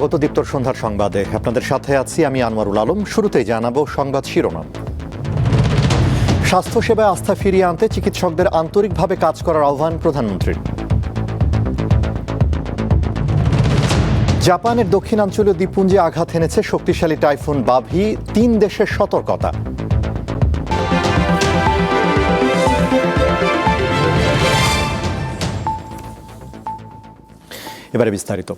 স্বাগত দীপ্তর সন্ধ্যার সংবাদে। আপনাদের সাথে আছি আমি আনোয়ারুল আলম। শুরুতেই জানাবো সংবাদ শিরোনাম। স্বাস্থ্যসেবায় আস্থা ফিরিয়ে আনতে চিকিৎসকদের আন্তরিকভাবে কাজ করার আহ্বান প্রধানমন্ত্রীর। জাপানের দক্ষিণাঞ্চলীয় দ্বীপপুঞ্জে আঘাত এনেছে শক্তিশালী টাইফুন বাভি, 3 দেশের সতর্কতা। এবারে বিস্তারিত।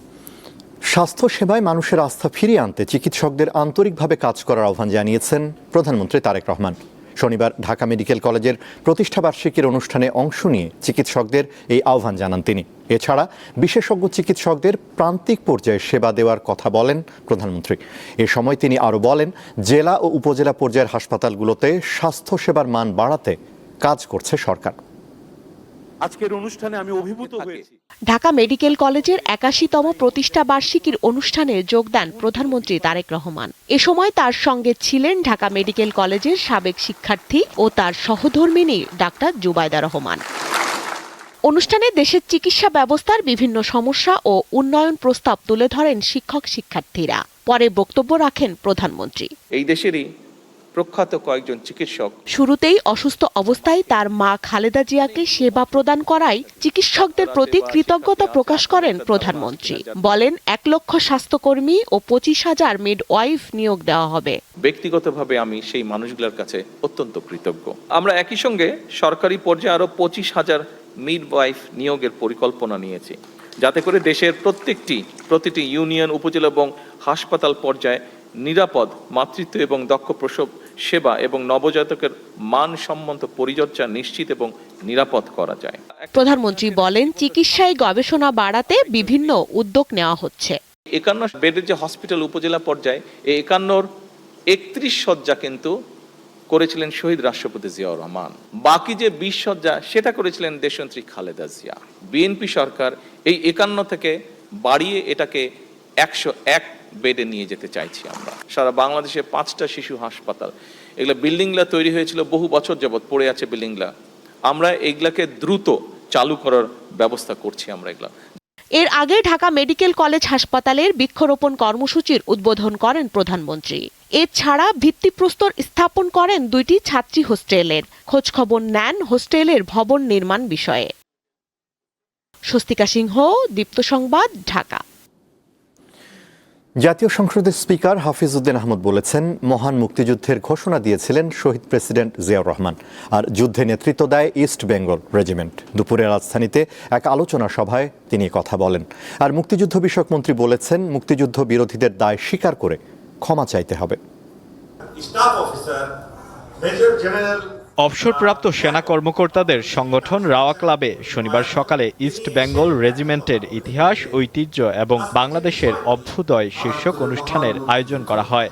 স্বাস্থ্যসেবায় মানুষের আস্থা ফিরিয়ে আনতে চিকিৎসকদের আন্তরিকভাবে কাজ করার আহ্বান জানিয়েছেন প্রধানমন্ত্রী তারেক রহমান। শনিবার ঢাকা মেডিকেল কলেজের প্রতিষ্ঠাবার্ষিকীর অনুষ্ঠানে অংশ নিয়ে চিকিৎসকদের এই আহ্বান জানান তিনি। এছাড়া বিশেষজ্ঞ চিকিৎসকদের প্রান্তিক পর্যায়ে সেবা দেওয়ার কথা বলেন প্রধানমন্ত্রী। এ সময় তিনি আরও বলেন, জেলা ও উপজেলা পর্যায়ের হাসপাতালগুলোতে স্বাস্থ্যসেবার মান বাড়াতে কাজ করছে সরকার। আজকের অনুষ্ঠানে আমি অভিভূত হয়েছি। ঢাকা মেডিকেল কলেজের ৮১তম প্রতিষ্ঠা বার্ষিকীর অনুষ্ঠানে যোগ দেন প্রধানমন্ত্রী তারেক রহমান। এ সময় তার সঙ্গে ছিলেন ঢাকা মেডিকেল কলেজের সাবেক শিক্ষার্থী ও তার সহধর্মিণী ডাক্তার জুবাইদা রহমান। অনুষ্ঠানে দেশের চিকিৎসা ব্যবস্থার বিভিন্ন সমস্যা ও উন্নয়ন প্রস্তাব তুলে ধরেন শিক্ষক শিক্ষার্থীরা। পরে বক্তব্য রাখেন প্রধানমন্ত্রী। এই দেশেরই প্রখ্যাত কয়েকজন চিকিৎসক শুরুতেই অসুস্থ অবস্থায় তার মা খালেদা জিয়াকে সেবা প্রদান করায় চিকিৎসকদের প্রতি কৃতজ্ঞতা প্রকাশ করেন প্রধানমন্ত্রী। বলেন, ১ লক্ষ স্বাস্থ্যকর্মী ও ২৫,০০০ মিডওয়াইফ নিয়োগ দেওয়া হবে। ব্যক্তিগতভাবে আমি সেই মানুষগুলোর কাছে অত্যন্ত কৃতজ্ঞ। আমরা একই সঙ্গে সরকারি পর্যায়ে আরো ২৫,০০০ মিডওয়াইফ নিয়োগের পরিকল্পনা নিয়েছি, যাতে করে দেশের প্রতিটি ইউনিয়ন, উপজেলা এবং হাসপাতাল পর্যায়ে নিরাপদ মাতৃত্ব এবং দক্ষ প্রসব সেবা এবং নবজাতকের মানসম্মত পরিচর্যা নিশ্চিত এবং নিরাপদ করা যায়। প্রধানমন্ত্রী বলেন, চিকিৎসায় গবেষণা বাড়াতে বিভিন্ন উদ্যোগ নেওয়া হচ্ছে। ৫১ বেডের যে হসপিটাল উপজেলা পর্যায়ে, এই ৫১-র ৩১ শয্যা কিন্তু করেছিলেন শহীদ রাষ্ট্রপতি জিয়াউর রহমান। বাকি যে ২০ শয্যা সেটা করেছিলেন দেশনেত্রী খালেদা জিয়া। বিএনপি সরকার এই ৫১ থেকে বাড়িয়ে এটাকে ১০১ বেডে নিয়ে যেতে চাইছি। আমরা সারা বাংলাদেশে ৫টা শিশু হাসপাতাল, এগুলো বিল্ডিংগুলা তৈরি হয়েছিল, বহু বছর যাবৎ পড়ে আছে বিল্ডিংগুলা। আমরা এগুলাকে দ্রুত চালু করার ব্যবস্থা করছি। আমরা এগুলা এর আগে ঢাকা মেডিকেল কলেজ হাসপাতালের বৃক্ষরোপণ কর্মসূচির উদ্বোধন করেন প্রধানমন্ত্রী। এছাড়া ভিত্তিপ্রস্তর স্থাপন করেন 2টি ছাত্রী হোস্টেলের। খোঁজখবর নেন হোস্টেলের ভবন নির্মাণ বিষয়ে। স্বস্তিকা সিংহ, দীপ্ত সংবাদ, ঢাকা। জাতীয় সংসদের স্পিকার হাফিজ উদ্দিন আহমদ বলেছেন, মহান মুক্তিযুদ্ধের ঘোষণা দিয়েছিলেন শহীদ প্রেসিডেন্ট জিয়াউর রহমান, আর যুদ্ধে নেতৃত্ব দেয় ইস্ট বেঙ্গল রেজিমেন্ট। দুপুরে রাজধানীতে এক আলোচনা সভায় তিনি কথা বলেন। আর মুক্তিযুদ্ধ বিষয়ক মন্ত্রী বলেছেন, মুক্তিযুদ্ধ বিরোধীদের দায় স্বীকার করে ক্ষমা চাইতে হবে। অবসরপ্রাপ্ত সেনা কর্মকর্তাদের সংগঠন রাওয়া ক্লাবে শনিবার সকালে ইস্ট বেঙ্গল রেজিমেন্টের ইতিহাস, ঐতিহ্য এবং বাংলাদেশের অভ্যুদয় শীর্ষক অনুষ্ঠানের আয়োজন করা হয়।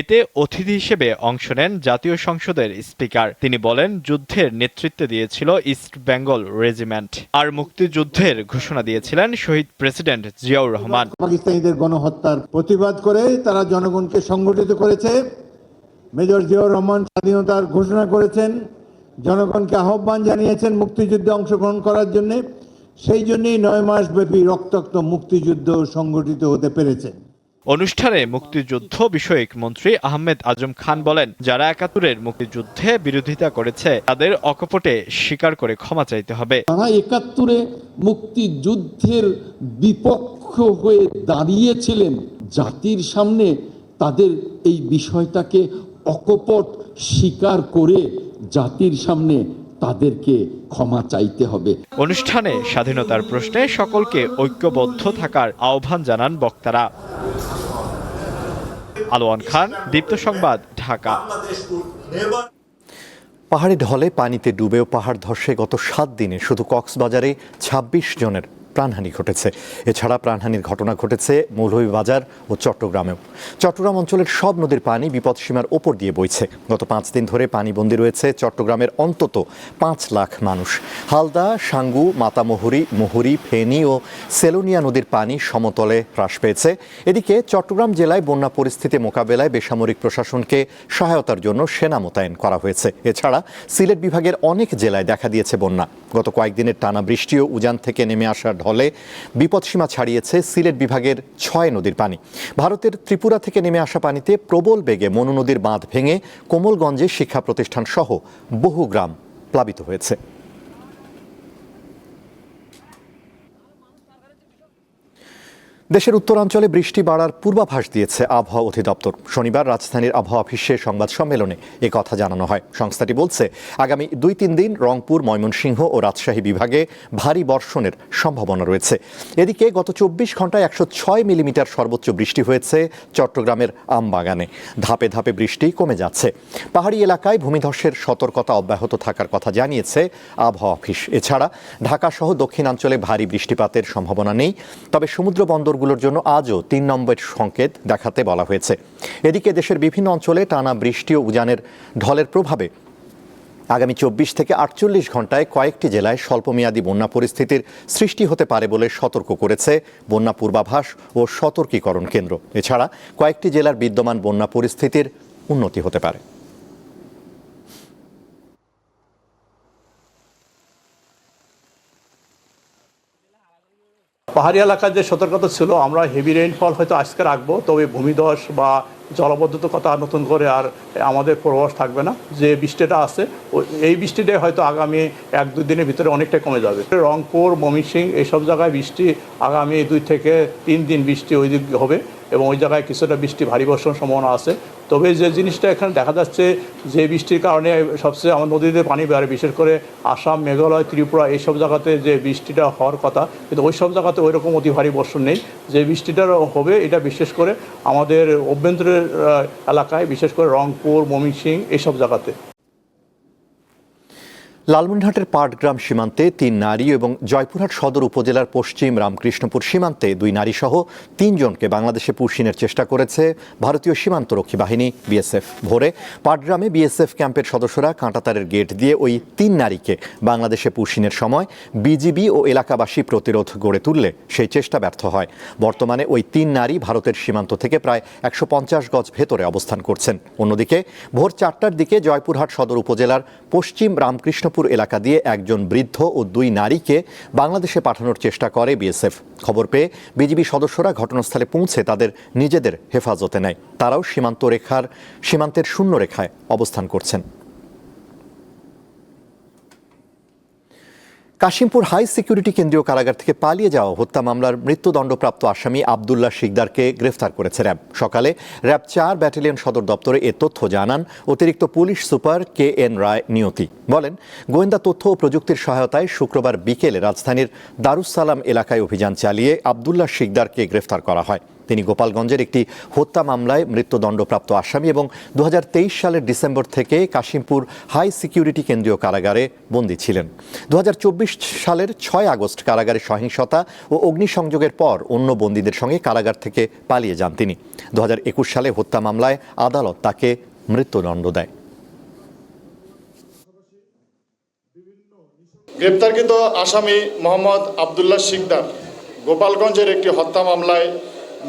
এতে অতিথি হিসেবে অংশ নেন জাতীয় সংসদের স্পিকার। তিনি বলেন, যুদ্ধের নেতৃত্ব দিয়েছিল ইস্ট বেঙ্গল রেজিমেন্ট, আর মুক্তিযুদ্ধের ঘোষণা দিয়েছিলেন শহীদ প্রেসিডেন্ট জিয়াউর রহমান। পাকিস্তানিদের গণহত্যার প্রতিবাদ করে তারা জনগণকে সংগঠিত করেছে। মেজর জিয়াউর রহমান স্বাধীনতার ঘোষণা করেছেন, জনগণকে আহ্বান জানিয়েছেন মুক্তিযুদ্ধে অংশগ্রহণ করার জন্য। সেই জন্যই 9 মাস ব্যাপী রক্তাক্ত মুক্তিযুদ্ধ সংগঠিত হতে পেরেছে। অনুষ্ঠানে মুক্তিযুদ্ধ বিষয়ক মন্ত্রী আহমেদ আজম খান বলেন, যারা ৭১-এর মুক্তিযুদ্ধে বিরোধিতা করেছে তাদের অকপটে স্বীকার করে ক্ষমা চাইতে হবে। তারা ৭১-এ মুক্তিযুদ্ধের বিপক্ষ হয়ে দাঁড়িয়েছিলেন। জাতির সামনে তাদের এই বিষয়টাকে অকপট স্বীকার করে জাতির সামনে তাদেরকে ক্ষমা চাইতে হবে। অনুষ্ঠানে স্বাধীনতার প্রশ্নে সকলকে ঐক্যবদ্ধ থাকার আহ্বান জানান বক্তারা। আলোয়ান খান, দীপ্ত সংবাদ, ঢাকা। পাহাড়ি ঢলে পানিতে ডুবেও পাহাড় ধসে গত 7 দিনে শুধু কক্সবাজারে ২৬ জনের প্রাণহানি ঘটেছে। এছাড়া প্রাণহানির ঘটনা ঘটেছে মৌলভীবাজার ও চট্টগ্রামেও। চট্টগ্রাম অঞ্চলের সব নদীর পানি বিপদসীমার ওপর দিয়ে বইছে। গত 5 দিন ধরে পানিবন্দী রয়েছে চট্টগ্রামের অন্তত 5 লাখ মানুষ। হালদা, সাঙ্গু, মাতামুহুরী, মুহুরী, ফেনী ও সেলোনিয়া নদীর পানি সমতলে হ্রাস পেয়েছে। এদিকে চট্টগ্রাম জেলায় বন্যা পরিস্থিতি মোকাবেলায় বেসামরিক প্রশাসনকে সহায়তার জন্য সেনা মোতায়েন করা হয়েছে। এছাড়া সিলেট বিভাগের অনেক জেলায় দেখা দিয়েছে বন্যা। গত কয়েকদিনের টানা বৃষ্টি ও উজান থেকে নেমে আসার ঢলে বিপদসীমা ছাড়িয়েছে সিলেট বিভাগের 6 নদীর পানি। ভারতের ত্রিপুরা থেকে নেমে আসা পানিতে প্রবল বেগে মনু নদীর বাঁধ ভেঙে কোমলগঞ্জে শিক্ষা প্রতিষ্ঠান সহ বহু গ্রাম প্লাবিত হয়েছে। দেশের উত্তরাঞ্চলে বৃষ্টি বাড়ার পূর্বাভাস দিয়েছে আবহাওয়া অধিদপ্তর। শনিবার রাজধানীর আবহাওয়া অফিসে সংবাদ সম্মেলনে এ কথা জানানো হয়। সংস্থাটি বলছে, আগামী 2-3 দিন রংপুর, ময়মনসিংহ ও রাজশাহী বিভাগে ভারী বর্ষণের সম্ভাবনা রয়েছে। এদিকে গত 24 ঘন্টায় 106 মিলিমিটার সর্বোচ্চ বৃষ্টি হয়েছে চট্টগ্রামের আমবাগানে। ধাপে ধাপে বৃষ্টি কমে যাচ্ছে। পাহাড়ি এলাকায় ভূমিধসের সতর্কতা অব্যাহত থাকার কথা জানিয়েছে আবহাওয়া অফিস। এছাড়া ঢাকাসহ দক্ষিণাঞ্চলে ভারী বৃষ্টিপাতের সম্ভাবনা নেই, তবে সমুদ্র বন্দরগুলোর জন্য আজও 3 নম্বর সংকেত দেখাতে বলা হয়েছে। এদিকে দেশের বিভিন্ন অঞ্চলে টানা বৃষ্টি ও উজানের ঢলের প্রভাবে আগামী 24 থেকে 48 ঘন্টায় কয়েকটি জেলায় স্বল্পমেয়াদী বন্যা পরিস্থিতির সৃষ্টি হতে পারে বলে সতর্ক করেছে বন্যা পূর্বাভাস ও সতর্কীকরণ কেন্দ্র। এছাড়া কয়েকটি জেলার বিদ্যমান বন্যা পরিস্থিতির উন্নতি হতে পারে। পাহাড়ি এলাকার যে সতর্কতা ছিল, আমরা হেভি রেইনফল হয়তো আজকে রাখবো, তবে ভূমিধস বা জলবদ্ধতার কথা নতুন করে আর আমাদের পূর্বাভাস থাকবে না। যে বৃষ্টিটা আছে এই বৃষ্টিটাই হয়তো আগামী 1-2 দিনের ভিতরে অনেকটাই কমে যাবে। রংপুর, ময়মনসিংহ এইসব জায়গায় বৃষ্টি আগামী 2 থেকে 3 দিন বৃষ্টি ওই দিক হবে এবং ওই জায়গায় কিছুটা বৃষ্টি ভারী বর্ষণের সম্ভাবনা আছে। তবে যে জিনিসটা এখানে দেখা যাচ্ছে, যে বৃষ্টির কারণে সবচেয়ে আমার নদীতে পানি বাড়ে, বিশেষ করে আসাম, মেঘালয়, ত্রিপুরা এইসব জায়গাতে যে বৃষ্টিটা হওয়ার কথা, কিন্তু ওই সব জায়গাতে ওই রকম অতি ভারী বর্ষণ নেই। যে বৃষ্টিটা হবে এটা বিশেষ করে আমাদের অভ্যন্তরের এলাকায়, বিশেষ করে রংপুর, ময়মনসিংহ এইসব জায়গাতে। লালমনিরহাটের পাটগ্রাম সীমান্তে 3 নারী এবং জয়পুরহাট সদর উপজেলার পশ্চিম রামকৃষ্ণপুর সীমান্তে 2 নারী সহ 3 জনকে বাংলাদেশে পুষিনের চেষ্টা করেছে ভারতীয় সীমান্তরক্ষী বাহিনী বিএসএফ। ভোরে পাটগ্রামে বিএসএফ ক্যাম্পের সদস্যরা কাঁটাতারের গেট দিয়ে ওই 3 নারীকে বাংলাদেশে পুষিনের সময় বিজিবি ও এলাকাবাসী প্রতিরোধ গড়ে তুললে সেই চেষ্টা ব্যর্থ হয়। বর্তমানে ওই 3 নারী ভারতের সীমান্ত থেকে প্রায় 150 গজ ভেতরে অবস্থান করছেন। অন্যদিকে ভোর 4টার দিকে জয়পুরহাট সদর উপজেলার পশ্চিম রামকৃষ্ণপুর এলাকা দিয়ে একজন বৃদ্ধ ও 2 নারীকে বাংলাদেশে পাঠানোর চেষ্টা করে বিএসএফ। খবর পেয়ে বিজিবি সদস্যরা ঘটনাস্থলে পৌঁছে তাদের নিজেদের হেফাজতে নেয়। তারাও সীমান্তের শূন্য রেখায় অবস্থান করছেন। কাশিমপুর হাই সিকিউরিটি কেন্দ্রীয় কারাগার থেকে পালিয়ে যাওয়া হত্যা মামলার মৃত্যুদণ্ডপ্রাপ্ত আসামি আব্দুল্লাহ শিকদারকে গ্রেফতার করেছে র্যাব। সকালে র্যাব 4 ব্যাটালিয়ন সদর দপ্তরে এ তথ্য জানান অতিরিক্ত পুলিশ সুপার KN রায় নিয়তি। বলেন, গোয়েন্দা তথ্য ও প্রযুক্তির সহায়তায় শুক্রবার বিকেলে রাজধানীর দারুস-সালাম এলাকায় অভিযান চালিয়ে আব্দুল্লাহ শিকদারকে গ্রেফতার করা হয়। তিনি গোপালগঞ্জের একটি হত্যা মামলায় মৃত্যুদণ্ডপ্রাপ্ত আসামি এবং 2023 সালের ডিসেম্বর থেকে কাশিমপুর হাই সিকিউরিটি কেন্দ্রীয় কারাগারে বন্দী ছিলেন। 2024 সালের 6 আগস্ট কারাগারে সহিংসতা ও অগ্নিসংযোগের পর অন্য বন্দীদের সঙ্গে কারাগার থেকে পালিয়ে যান তিনি। 2021 সালে হত্যা মামলায় আদালত তাকে মৃত্যুদণ্ড দেয়। গ্রেপ্তারকৃত আসামি মোহাম্মদ আব্দুল্লাহ শিকদার গোপালগঞ্জের একটি হত্যা মামলায়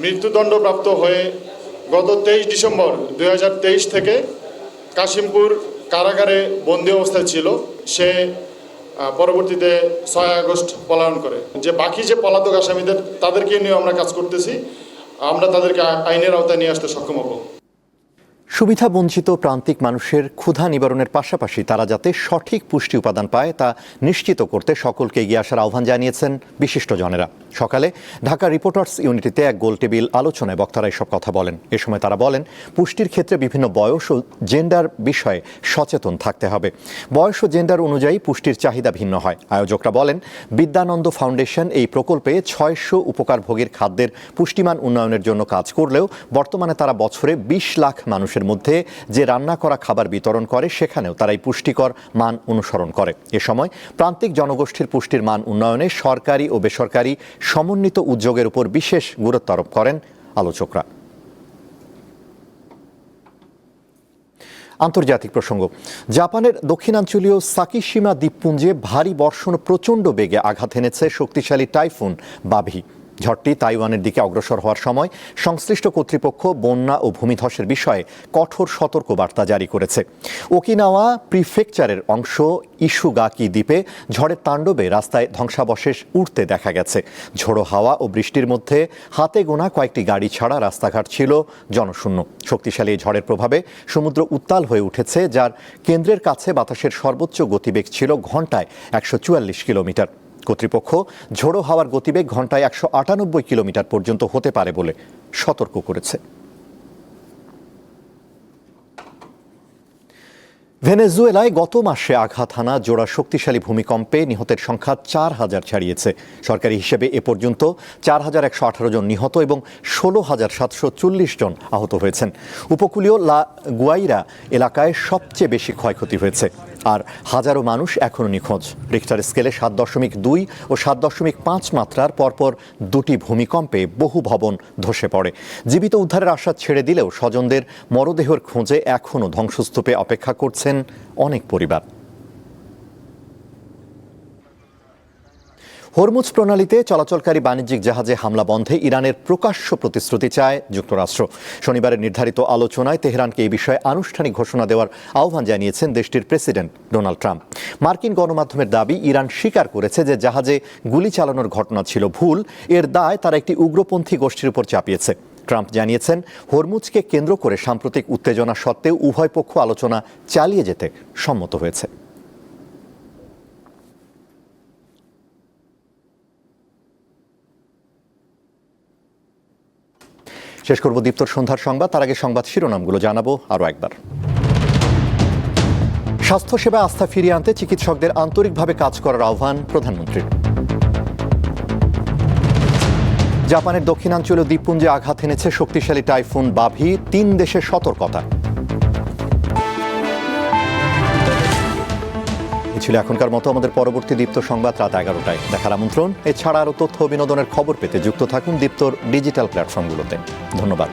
মৃত্যুদণ্ডপ্রাপ্ত হয়ে গত 23 ডিসেম্বর 2023 থেকে কাশিমপুর কারাগারে বন্দী অবস্থায় ছিল। সে পরবর্তীতে 6 আগস্ট পলায়ন করে। যে বাকি যে পলাতক আসামিদের তাদেরকে নিয়ে আমরা কাজ করতেছি, আমরা তাদেরকে আইনের আওতায় নিয়ে আসতে সক্ষম হব। সুবিধা বঞ্চিত প্রান্তিক মানুষের ক্ষুধা নিবারণের পাশাপাশি তারা যাতে সঠিক পুষ্টি উপাদান পায় তা নিশ্চিত করতে সকলকে এগিয়ে আসার আহ্বান জানিয়েছেন বিশিষ্টজনেরা। সকালে ঢাকা রিপোর্টার্স ইউনিটিতে এক গোলটেবিল আলোচনায় বক্তারা এসব কথা বলেন। এ সময় তারা বলেন, পুষ্টির ক্ষেত্রে বিভিন্ন বয়স ও জেন্ডার বিষয়ে সচেতন থাকতে হবে। বয়স ও জেন্ডার অনুযায়ী পুষ্টির চাহিদা ভিন্ন হয়। আয়োজকরা বলেন, বিদ্যানন্দ ফাউন্ডেশন এই প্রকল্পে 600 উপকারভোগীর খাদ্যের পুষ্টিমান উন্নয়নের জন্য কাজ করলেও বর্তমানে তারা বছরে 20 লাখ মানুষের মধ্যে যে রান্না করা খাবার বিতরণ করে সেখানেও তারা এই পুষ্টিকর মান অনুসরণ করে। এ সময় প্রান্তিক জনগোষ্ঠীর পুষ্টির মান উন্নয়নে সরকারি ও বেসরকারি সমন্বিত উদ্যোগের উপর বিশেষ গুরুত্ব আরোপ করেন আলোচকরা। আন্তর্জাতিক প্রসঙ্গ, জাপানের দক্ষিণাঞ্চলীয় সাকিশিমা দ্বীপপুঞ্জে ভারী বর্ষণ প্রচণ্ড বেগে আঘাত এনেছে শক্তিশালী টাইফুন বাভি। ঝড়টি তাইওয়ানের দিকে অগ্রসর হওয়ার সময় সংশ্লিষ্ট কর্তৃপক্ষ বন্যা ও ভূমিধসের বিষয়ে কঠোর সতর্কবার্তা জারি করেছে। ওকিনাওয়া প্রিফেকচারের অংশ ইশুগাকি দ্বীপে ঝড়ের তাণ্ডবে রাস্তায় ধ্বংসাবশেষ উঠতে দেখা গেছে। ঝোড়ো হাওয়া ও বৃষ্টির মধ্যে হাতে গোনা কয়েকটি গাড়ি ছাড়া রাস্তাঘাট ছিল জনশূন্য। শক্তিশালী এই ঝড়ের প্রভাবে সমুদ্র উত্তাল হয়ে উঠেছে, যার কেন্দ্রের কাছে বাতাসের সর্বোচ্চ গতিবেগ ছিল ঘন্টায় 144 কিলোমিটার। কর্তৃপক্ষ ঝোড়ো হাওয়ার গতিবেগ ঘন্টায় 198 কিলোমিটার পর্যন্ত হতে পারে বলে সতর্ক করেছে। ভেনেজুয়েলায় গত মাসে আঘাত হানা জোড়া শক্তিশালী ভূমিকম্পে নিহতের সংখ্যা 4000 ছাড়িয়েছে। সরকারি হিসেবে এ পর্যন্ত 4118 জন নিহত এবং 16740 জন আহত হয়েছেন। উপকূলীয় লা গুয়াইরা এলাকায় সবচেয়ে বেশি ক্ষয়ক্ষতি হয়েছে, আর হাজারো মানুষ এখনও নিখোঁজ। রিক্টার স্কেলে 7.2 ও 7.5 মাত্রার পরপর দুটি ভূমিকম্পে বহু ভবন ধসে পড়ে। জীবিত উদ্ধারের আশা ছেড়ে দিলেও স্বজনদের মরদেহের খোঁজে এখনও ধ্বংসস্তূপে অপেক্ষা করছেন অনেক পরিবার। হরমুজ প্রণালীতে চলাচলকারী বাণিজ্যিক জাহাজে হামলা বন্ধে ইরানের প্রকাশ্য প্রতিশ্রুতি চায় যুক্তরাষ্ট্র। শনিবারের নির্ধারিত আলোচনায় তেহরানকে এই বিষয়ে আনুষ্ঠানিক ঘোষণা দেওয়ার আহ্বান জানিয়েছেন দেশটির প্রেসিডেন্ট ডোনাল্ড ট্রাম্প। মার্কিন গণমাধ্যমের দাবি, ইরান স্বীকার করেছে যে জাহাজে গুলি চালানোর ঘটনা ছিল ভুল। এর দায় তারা একটি উগ্রপন্থী গোষ্ঠীর উপর চাপিয়েছে। ট্রাম্প জানিয়েছেন, হরমুজকে কেন্দ্র করে সাম্প্রতিক উত্তেজনা সত্ত্বেও উভয় পক্ষ আলোচনা চালিয়ে যেতে সম্মত হয়েছে। শেষ করব দীপ্তর সন্ধ্যার সংবাদ, তার আগে সংবাদ শিরোনামগুলো জানাবো আরও একবার। স্বাস্থ্যসেবা আস্থা ফিরিয়ে আনতে চিকিৎসকদের আন্তরিকভাবে কাজ করার আহ্বান প্রধানমন্ত্রীর। জাপানের দক্ষিণাঞ্চলীয় দ্বীপপুঞ্জে আঘাত এনেছে শক্তিশালী টাইফুন বাভি, 3 দেশের সতর্কতা। এ ছিল এখনকার মতো। আমাদের পরবর্তী দীপ্ত সংবাদ রাত 11টায় দেখার আমন্ত্রণ। এছাড়া আরও তথ্য ও বিনোদনের খবর পেতে যুক্ত থাকুন দীপ্তর ডিজিটাল প্ল্যাটফর্মগুলোতে। ধন্যবাদ।